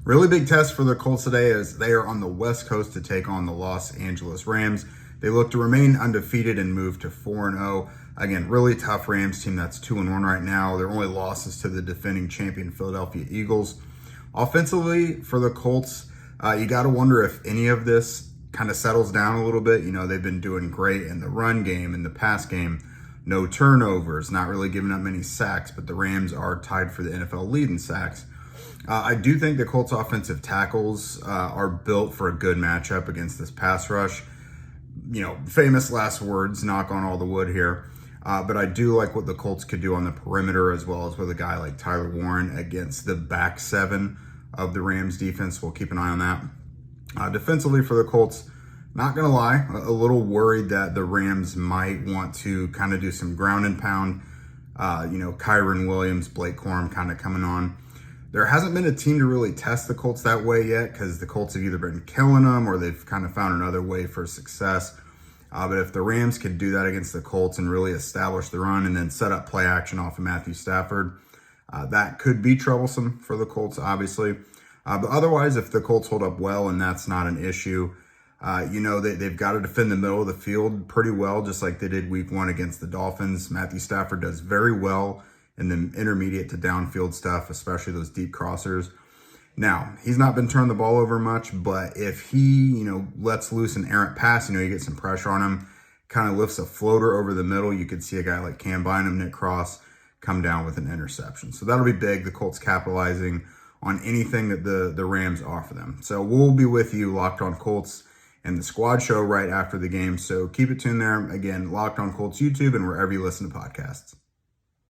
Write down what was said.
Really big test for the Colts today as they are on the West Coast to take on the Los Angeles Rams. They look to remain undefeated and move to 4-0. Again, really tough Rams team that's 2-1 right now. Their only losses to the defending champion Philadelphia Eagles. Offensively for the Colts, you got to wonder if any of this kind of settles down a little bit. You know, they've been doing great in the run game, in the pass game. No turnovers, not really giving up many sacks, but the Rams are tied for the NFL lead in sacks. I do think the Colts offensive tackles are built for a good matchup against this pass rush. You know, famous last words, knock on all the wood here. But I do like what the Colts could do on the perimeter, as well as with a guy like Tyler Warren against the back seven of the Rams defense. We'll keep an eye on that. Defensively for the Colts, not going to lie, a little worried that the Rams might want to kind of do some ground and pound. Kyron Williams, Blake Corum kind of coming on. There hasn't been a team to really test the Colts that way yet because the Colts have either been killing them or they've kind of found another way for success. But if the Rams could do that against the Colts and really establish the run and then set up play action off of Matthew Stafford, that could be troublesome for the Colts, obviously. But otherwise, if the Colts hold up well and that's not an issue, they've got to defend the middle of the field pretty well, just like they did week 1 against the Dolphins. Matthew Stafford does very well in the intermediate to downfield stuff, especially those deep crossers. Now, he's not been turning the ball over much, but if he, lets loose an errant pass, you get some pressure on him, kind of lifts a floater over the middle, you could see a guy like Cam Bynum, Nick Cross, come down with an interception. So that'll be big, the Colts capitalizing on anything that the Rams offer them. So we'll be with you, Locked On Colts, and the squad show right after the game. So keep it tuned there. Again, Locked On Colts YouTube and wherever you listen to podcasts.